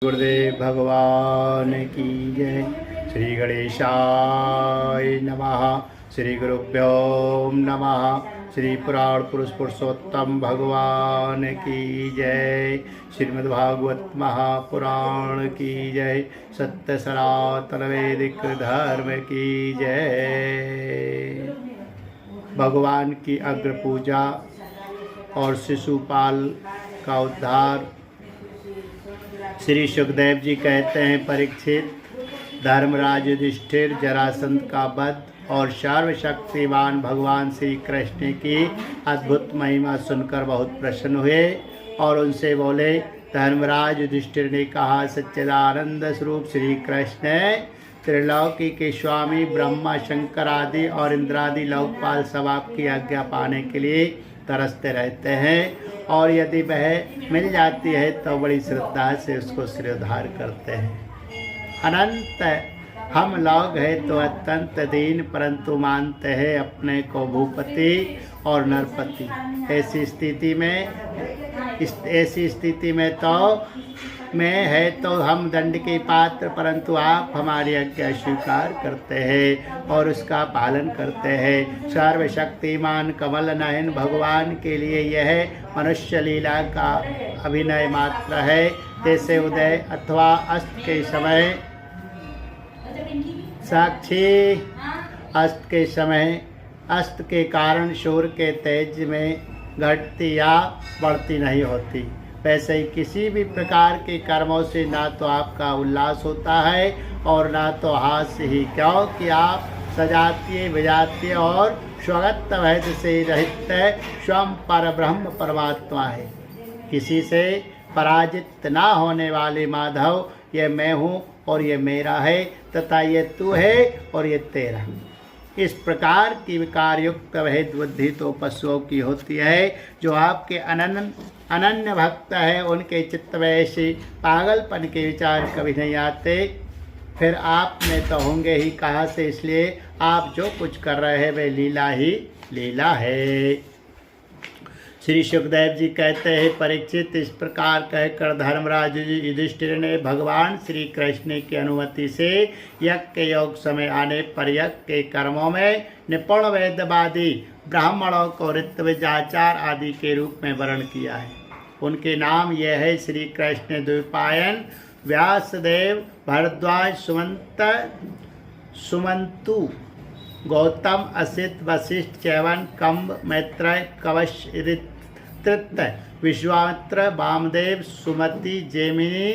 गुरुदेव भगवान की जय। श्री गणेशाय नमः। श्री गुरुभ्यो नमः। श्री पुराण पुरुष पुरुषोत्तम भगवान की जय। श्रीमद्भागवत महापुराण की जय। सत्य सनातन वैदिक धर्म की जय। भगवान की अग्र पूजा और शिशुपाल का उद्धार। श्री सुखदेव जी कहते हैं, परीक्षित, धर्मराज युधिष्ठिर जरासंध का वध और सर्वशक्तिमान भगवान श्री कृष्ण की अद्भुत महिमा सुनकर बहुत प्रसन्न हुए और उनसे बोले, धर्मराज युधिष्ठिर ने कहा, सच्चिदानंद स्वरूप श्री कृष्ण त्रिलोकी के स्वामी ब्रह्मा शंकर आदि और इंद्रादि लोकपाल सब आपकी आज्ञा पाने के लिए तरसते रहते हैं और यदि वह मिल जाती है तो बड़ी श्रद्धा से उसको श्रीउद्धार करते हैं। अनंत हम लोग हैं तो अत्यंत दीन, परंतु मानते हैं अपने को भूपति और नरपति। ऐसी स्थिति में तो हम दंड के पात्र, परंतु आप हमारी आज्ञा स्वीकार करते हैं और उसका पालन करते हैं। सर्वशक्तिमान कमल नयन भगवान के लिए यह मनुष्य लीला का अभिनय मात्र है। जैसे उदय अथवा अस्त के समय साक्षी अस्त के कारण सूर्य के तेज में घटती या बढ़ती नहीं होती, वैसे ही किसी भी प्रकार के कर्मों से ना तो आपका उल्लास होता है और ना तो हास्य ही, क्योंकि आप सजातीय विजातीय और स्वगत भेद से रहित स्वयं पर ब्रह्म परमात्मा है। किसी से पराजित ना होने वाले माधव, ये मैं हूँ और ये मेरा है तथा ये तू है और ये तेरा। इस प्रकार की विकार युक्त भेद बुद्धि तो पशुओं की होती है। जो आपके अनन्य भक्त है उनके चित्त में ऐसे पागलपन के विचार कभी नहीं आते। फिर आप में तो होंगे ही कहाँ से, इसलिए आप जो कुछ कर रहे हैं वे लीला ही लीला है। श्री सुखदेव जी कहते हैं, परीक्षित, इस प्रकार कहकर धर्मराज युधिष्ठिर ने भगवान श्री कृष्ण की अनुमति से यज्ञ के योग समय आने पर यज्ञ के कर्मों में निपुण वेदवादी ब्राह्मणों को ऋत्विज आचार आदि के रूप में वर्ण किया है। उनके नाम ये है, श्री कृष्ण द्वैपायन, व्यासदेव, भरद्वाज, सुमंतु, गौतम, असित, वशिष्ठ, च्यवन, कंब, मैत्रेय, कवच, तृत, विश्वामित्र, वामदेव, सुमति, जैमिनी,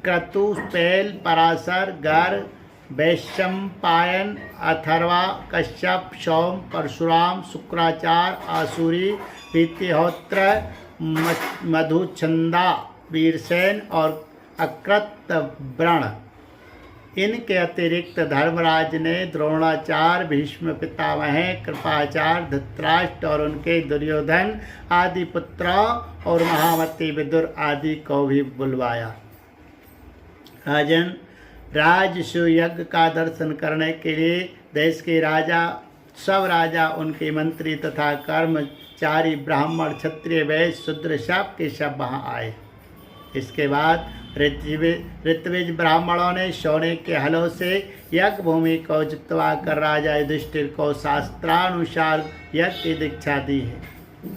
क्रतु, पेल, पराशर, गर, वैशंपायन, अथर्वा, कश्यप, सौम, परशुराम, शुक्राचार्य, आसुरी, पीतिहोत्र, मधुचंदा, वीरसेन और अकृत व्रण। इनके अतिरिक्त धर्मराज ने द्रोणाचार्य, भीष्म पितामह, कृपाचार्य, धृतराष्ट्र और उनके दुर्योधन आदि पुत्रों और महामती विदुर आदि को भी बुलवाया। राजन, राजसूय यज्ञ का दर्शन करने के लिए देश के सब राजा, उनके मंत्री तथा कर्मचारी, ब्राह्मण, क्षत्रिय, वैश्य, शूद्र सब के सब वहाँ आए। इसके बाद ऋत्विज ब्राह्मणों ने सोने के हलों से यज्ञ भूमि को जितवा कर राजा युधिष्ठिर को शास्त्रानुसार यज्ञ की दीक्षा दी है।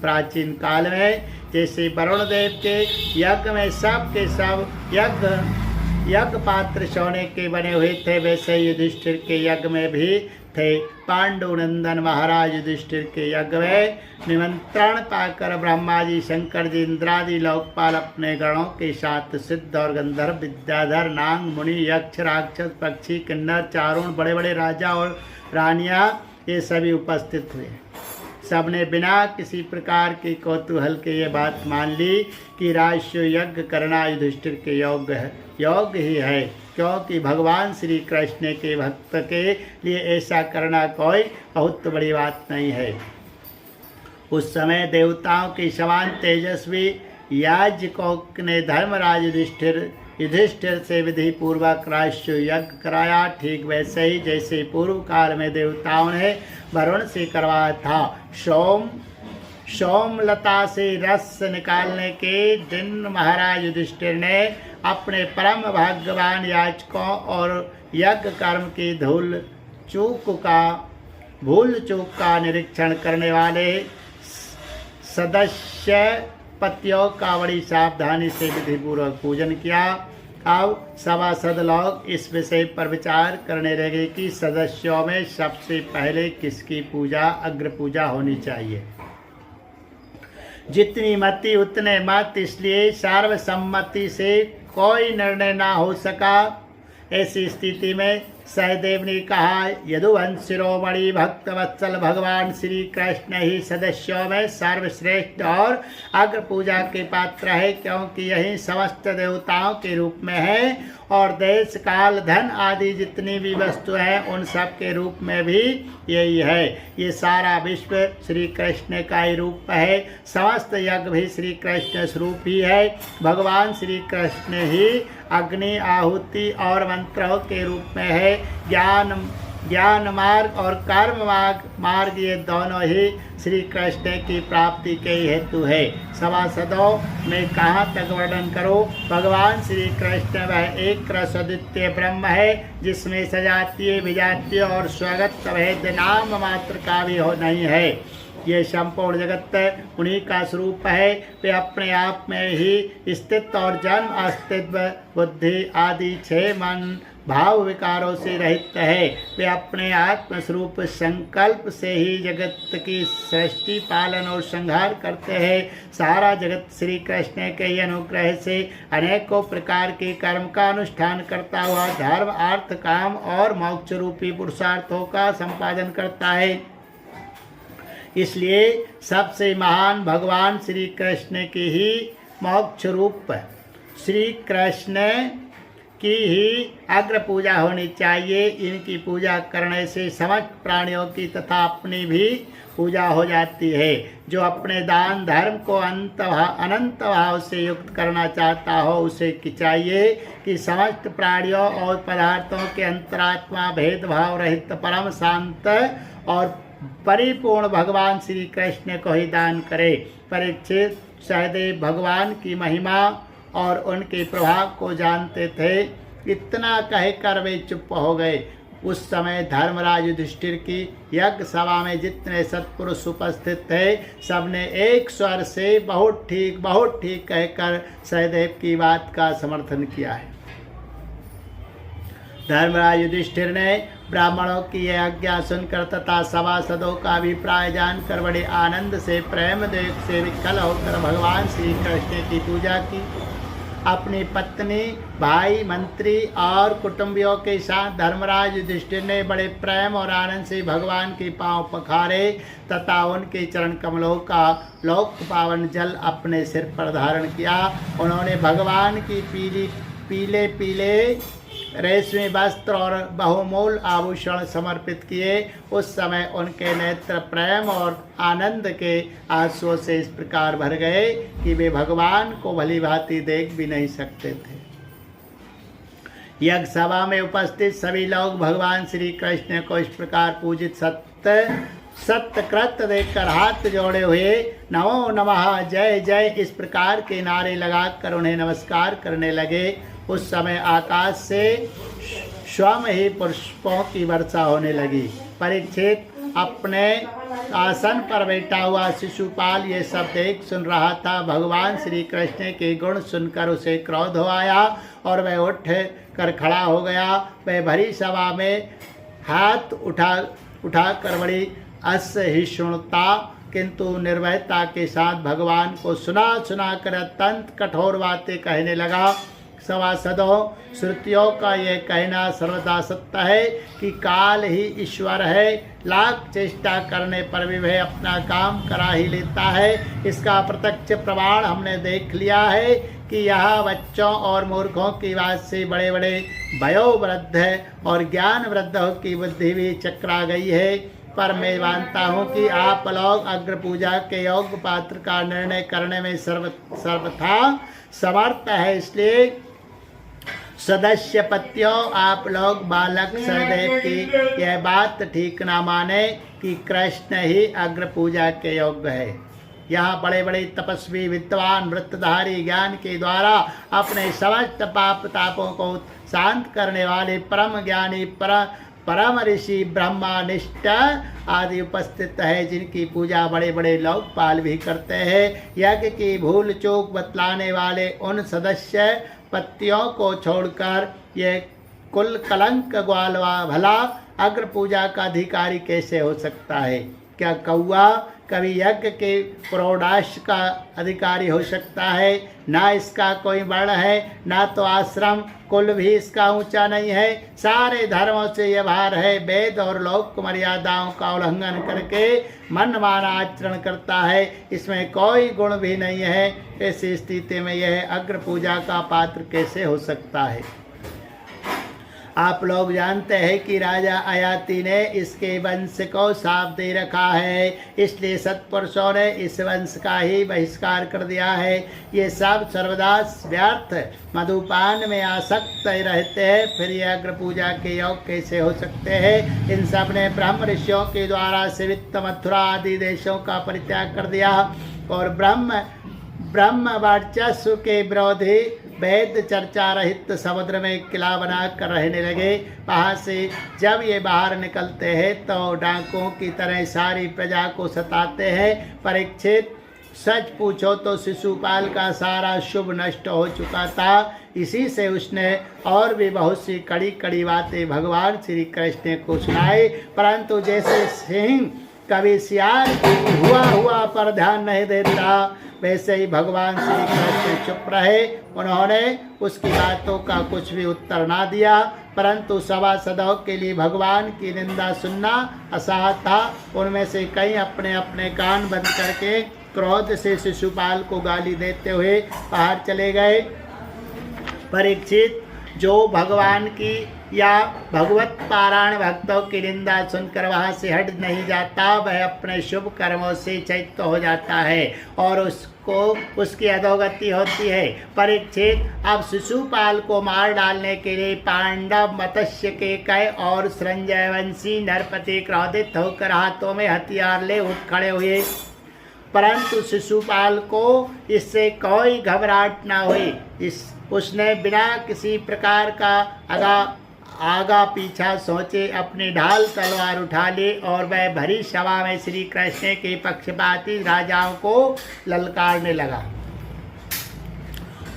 प्राचीन काल में जैसे वरुण देव के यज्ञ में सब के सब यज्ञ पात्र सोने के बने हुए थे, वैसे युधिष्ठिर के यज्ञ में भी थे। पांडुनंदन महाराज युधिष्ठिर के यज्ञ में निमंत्रण पाकर ब्रह्मा जी, शंकर जी, इंद्रादि लोकपाल अपने गणों के साथ सिद्ध और गंधर्व, विद्याधर, नाग, मुनि, यक्ष, राक्षस, पक्षी, किन्नर, चारुण, बड़े बड़े राजा और रानियां, ये सभी उपस्थित हुए। सबने बिना किसी प्रकार के कौतूहल के ये बात मान ली कि राजसूय यज्ञ करना युधिष्ठिर के योग्य ही है, क्योंकि भगवान श्री कृष्ण के भक्त के लिए ऐसा करना कोई बहुत बड़ी बात नहीं है। उस समय देवताओं के समान तेजस्वी याजकों ने धर्मराज युधिष्ठिर से विधि पूर्वक राजसूय यज्ञ कराया। ठीक वैसे ही जैसे पूर्व काल में देवताओं ने वरुण से करवाया था। सोमलता से रस निकालने के दिन महाराज युधिष्ठिर ने अपने परम भाग्यवान याचकों और यज्ञ कर्म की भूल चूक का निरीक्षण करने वाले सदस्य पतियों का बड़ी सावधानी से विधिपूर्वक पूजन किया। अब सभासद लोग इस विषय पर विचार करने लगे कि सदस्यों में सबसे पहले किसकी पूजा अग्र पूजा होनी चाहिए। जितनी मति उतने मत, इसलिए सर्वसम्मति से कोई निर्णय ना हो सका। ऐसी स्थिति में सहदेव ने कहा, यदुवंश शिरोमणि भक्त वत्सल भगवान श्री कृष्ण ही सदस्यों में सर्वश्रेष्ठ और अग्र पूजा के पात्र है, क्योंकि यही समस्त देवताओं के रूप में है और देश काल धन आदि जितनी भी वस्तु है उन सब के रूप में भी यही है। ये सारा विश्व श्री कृष्ण का ही रूप है, समस्त यज्ञ भी श्री कृष्ण स्वरूप ही है। भगवान श्री कृष्ण ही अग्नि आहुति और मंत्रों के रूप में है। ज्ञान मार्ग और कर्म मार्ग ये दोनों ही श्री कृष्ण की प्राप्ति के हेतु है। सभासदों में कहाँ तक वर्णन करो। भगवान श्री कृष्ण वह एक रस अद्वितीय ब्रह्म है, जिसमें सजातीय विजातीय और स्वगत भेद नाम मात्र का भी हो नहीं है। ये संपूर्ण जगत उन्हीं का स्वरूप है। वे अपने आप में ही स्थित और जन्म अस्तित्व बुद्धि आदि 6 मन भाव विकारों से रहित है। वे अपने आत्म स्वरूप संकल्प से ही जगत की सृष्टि पालन और संहार करते हैं। सारा जगत श्री कृष्ण के अनुग्रह से अनेकों प्रकार के कर्म का अनुष्ठान करता हुआ धर्म अर्थ काम और मोक्ष रूपी पुरुषार्थों का संपादन करता है। इसलिए सबसे महान भगवान श्री कृष्ण की ही मोक्ष रूप श्री कृष्ण की ही अग्र पूजा होनी चाहिए। इनकी पूजा करने से समस्त प्राणियों की तथा अपनी भी पूजा हो जाती है। जो अपने दान धर्म को अनंत भाव से युक्त करना चाहता हो, उसे चाहिए कि समस्त प्राणियों और पदार्थों के अंतरात्मा भेदभाव रहित परम शांत और परिपूर्ण भगवान श्री कृष्ण को ही दान करे। परीक्षित सहदेव भगवान की महिमा और उनके प्रभाव को जानते थे। इतना कहकर वे चुप हो गए। उस समय धर्मराज युधिष्ठिर की यज्ञ सभा में जितने सत्पुरुष उपस्थित थे, सबने एक स्वर से बहुत ठीक कहकर सहदेव की बात का समर्थन किया है। धर्मराज युधिष्ठिर ने ब्राह्मणों की यह आज्ञा सुनकर तथा सभासदों का अभिप्राय जानकर बड़े आनंद से प्रेम देव से विकल होकर भगवान श्री कृष्ण की पूजा की। अपनी पत्नी भाई मंत्री और कुटुंबियों के साथ धर्मराज युधिष्ठिर ने बड़े प्रेम और आनंद से भगवान के पांव पखारे तथा उनके चरण कमलों का लोक पावन जल अपने सिर पर धारण किया। उन्होंने भगवान की पीले रेशमी वस्त्र और बहुमूल्य आभूषण समर्पित किए। उस समय उनके नेत्र प्रेम और आनंद के आंसुओं से इस प्रकार भर गए कि वे भगवान को भली भांति देख भी नहीं सकते थे। यज्ञ सभा में उपस्थित सभी लोग भगवान श्री कृष्ण को इस प्रकार पूजित सत्यकृत देखकर हाथ जोड़े हुए नमो नमः जय जय इस प्रकार के नारे लगाकर उन्हें नमस्कार करने लगे। उस समय आकाश से स्वयं ही पुष्पों की वर्षा होने लगी। परीक्षित अपने आसन पर बैठा हुआ शिशुपाल ये सब देख सुन रहा था। भगवान श्री कृष्ण के गुण सुनकर उसे क्रोध हो आया और वह उठ कर खड़ा हो गया। वह भरी सभा में हाथ उठाकर बड़ी असहिष्णुता किंतु निर्भयता के साथ भगवान को सुना कर अत्यंत कठोर बातें कहने लगा। सभासदों, श्रुतियों का यह कहना सर्वदा सत्य है कि काल ही ईश्वर है। लाख चेष्टा करने पर भी वह अपना काम करा ही लेता है। इसका प्रत्यक्ष प्रमाण हमने देख लिया है कि यह बच्चों और मूर्खों की बात से बड़े बड़े वयोवृद्ध और ज्ञान वृद्धों की बुद्धि भी चकरा गई है। पर मैं मानता हूँ कि आप लोग अग्र पूजा के योग्य पात्र का निर्णय करने में सर्वथा समर्थ है। इसलिए सदस्य पतियों, आप लोग बालक सहदेव की यह बात ठीक ना माने कि कृष्ण ही अग्र पूजा के योग्य है। यहाँ बड़े बड़े तपस्वी विद्वान वृत्तधारी ज्ञान के द्वारा अपने समस्त पाप तापों को शांत करने वाले परम ज्ञानी परम ऋषि ब्रह्मानिष्ठ आदि उपस्थित है, जिनकी पूजा बड़े बड़े लोकपाल भी करते हैं। यज्ञ की भूल चूक बतलाने वाले उन सदस्य पत्तियों को छोड़कर ये कुल कलंक ग्वालवा भला अग्र पूजा का अधिकारी कैसे हो सकता है? क्या कौआ कभी यज्ञ के प्रोडाश का अधिकारी हो सकता है? ना इसका कोई वर्ण है, ना तो आश्रम कुल भी इसका ऊंचा नहीं है। सारे धर्मों से यह भार है, वेद और लोक मर्यादाओं का उल्लंघन करके मनमाना आचरण करता है, इसमें कोई गुण भी नहीं है। ऐसी स्थिति में यह अग्र पूजा का पात्र कैसे हो सकता है? आप लोग जानते हैं कि राजा अयाति ने इसके वंश को शाप दे रखा है, इसलिए सत्पुरुषों ने इस वंश का ही बहिष्कार कर दिया है। ये सब सर्वदा व्यर्थ मधुपान में आसक्त रहते हैं, फिर ये अग्र पूजा के योग कैसे हो सकते हैं? इन सब ने ब्रह्म ऋषियों के द्वारा सेवित मथुरा आदि देशों का परित्याग कर दिया और ब्रह्म वर्चस्व के विरोधी वेद चर्चा रहित समुद्र में किला बना कर रहने लगे। वहाँ से जब ये बाहर निकलते हैं तो डाकुओं की तरह सारी प्रजा को सताते हैं। परीक्षित, सच पूछो तो शिशुपाल का सारा शुभ नष्ट हो चुका था। इसी से उसने और भी बहुत सी कड़ी कड़ी बातें भगवान श्री कृष्ण को सुनाई, परंतु जैसे सिंह कभी सियार हुआ पर ध्यान नहीं देता, वैसे ही भगवान श्री कृष्ण चुप रहे। उन्होंने उसकी बातों का कुछ भी उत्तर ना दिया, परंतु सभासदों के लिए भगवान की निंदा सुनना असह्य था। उनमें से कई अपने अपने कान बंद करके क्रोध से शिशुपाल को गाली देते हुए बाहर चले गए। परीक्षित, जो भगवान की या भगवत पारायण भक्तों की निंदा सुनकर वहाँ से हट नहीं जाता, वह अपने शुभ कर्मों से चैत्य हो जाता है और उसको उसकी अधोगति होती है। परीक्षित, अब शिशुपाल को मार डालने के लिए पांडव, मत्स्य केकय और संजयवंशी नरपति क्रोधित होकर हाथों में हथियार ले उठ खड़े हुए, परंतु शिशुपाल को इससे कोई घबराहट न हुई। उसने बिना किसी प्रकार का आगा पीछा सोचे अपनी ढाल तलवार उठा ली और वह भरी सभा में श्री कृष्ण के पक्षपाती राजाओं को ललकारने लगा।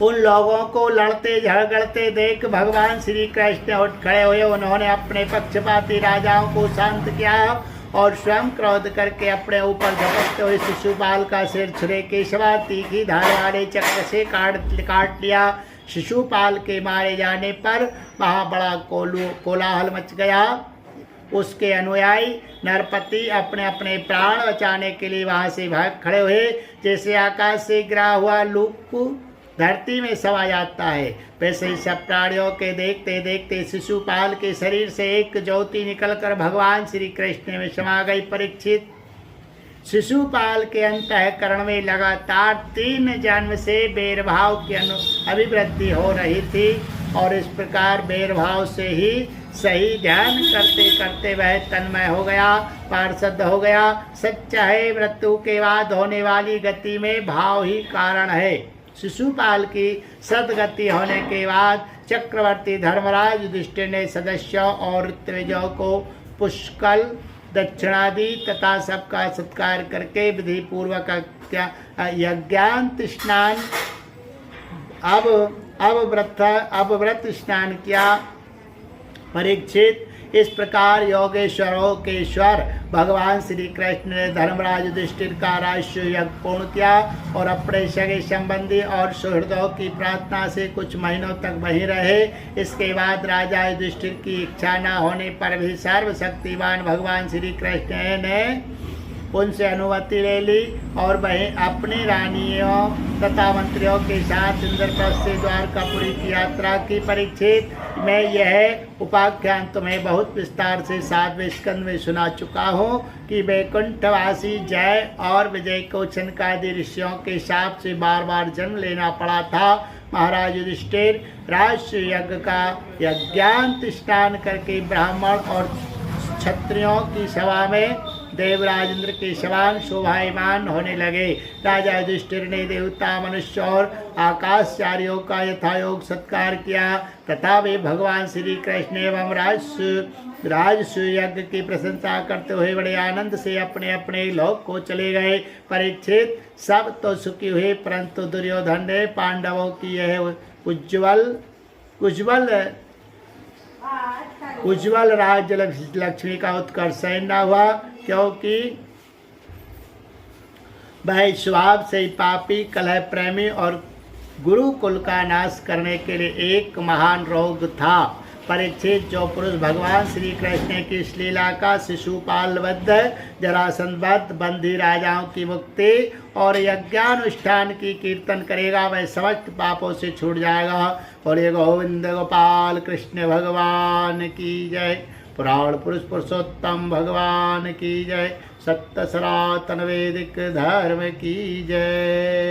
उन लोगों को लड़ते झगड़ते देख भगवान श्री कृष्ण उठ खड़े हुए। उन्होंने अपने पक्षपाती राजाओं को शांत किया और स्वयं क्रोध करके अपने ऊपर झपटते हुए शिशुपाल का सिर छुरे के सवा तीखी धार वाले चक्र से काट लिया। शिशुपाल के मारे जाने पर वहाँ बड़ा कोलाहल मच गया। उसके अनुयायी नरपति अपने अपने प्राण बचाने के लिए वहाँ से भाग खड़े हुए। जैसे आकाश से गिरा हुआ लूक धरती में समा जाता है, वैसे ही सब प्राणियों के देखते देखते शिशुपाल के शरीर से एक ज्योति निकलकर भगवान श्री कृष्ण में समा गई। परीक्षित, शिशुपाल के अंतःकरण में लगातार 3 जन्म से बैरभाव की अभिवृद्धि हो रही थी और इस प्रकार बैरभाव से ही सही ध्यान करते करते वह तन्मय हो गया, पार्षद हो गया। सच्चा है, मृत्यु के बाद होने वाली गति में भाव ही कारण है। शिशुपाल की सदगति होने के बाद चक्रवर्ती धर्मराज युधिष्ठिर ने सदस्यों और ऋत्विजों को पुष्कल दक्षिणादि तथा सबका सत्कार करके विधि पूर्वक यज्ञांत स्नान अब व्रत स्नान किया। परीक्षित, इस प्रकार योगेश्वरों के ईश्वर भगवान श्री कृष्ण ने धर्मराज युधिष्ठिर का राष्ट्र यज्ञ पूर्ण किया और अपने सगे संबंधी और सुहृदों की प्रार्थना से कुछ महीनों तक वहीं रहे। इसके बाद राजा युधिष्ठिर की इच्छा न होने पर भी सर्वशक्तिमान भगवान श्री कृष्ण ने उनसे अनुमति ले ली और वहीं अपनी रानियों तथा मंत्रियों के साथ इंद्रप्रस्थ से द्वारकापुरी की यात्रा की। परीक्षित, मैं यह उपाख्यान तुम्हें बहुत विस्तार से 7वें स्कंद में सुना चुका हूँ कि वैकुंठवासी जय और विजय को छनकादि ऋषियों के शाप से बार बार जन्म लेना पड़ा था। महाराज युधिष्ठिर राष्ट्र यज्ञ का यज्ञांत स्नान करके ब्राह्मण और क्षत्रियों की सभा में देवराज इंद्र के समान शोभायमान होने लगे। राजा युधिष्ठिर ने देवता, मनुष्य और आकाशचारियों का यथायोग सत्कार किया तथा वे भगवान श्री कृष्ण एवं राजसूय यज्ञ की प्रशंसा करते हुए बड़े आनंद से अपने अपने लोक को चले गए। परीक्षित, सब तो सुखी हुए, परंतु दुर्योधन ने पांडवों की यह उज्ज्वल राज्य लक्ष्मी का उत्कर्ष न हुआ, क्योंकि वह स्वभाव से पापी, कलह प्रेमी और गुरुकुल का नाश करने के लिए एक महान रोग था। परीक्षित, जो पुरुष भगवान श्री कृष्ण की इस लीला का शिशुपालवध, जरासंधवध, बंदी राजाओं की मुक्ति और यज्ञानुष्ठान की कीर्तन करेगा वह समस्त पापों से छूट जाएगा। और ये गोविंद गोपाल कृष्ण भगवान की जय। पुराण पुरुष पुरुषोत्तम भगवान की जय। सत्य सनातन वैदिक धर्म की जय।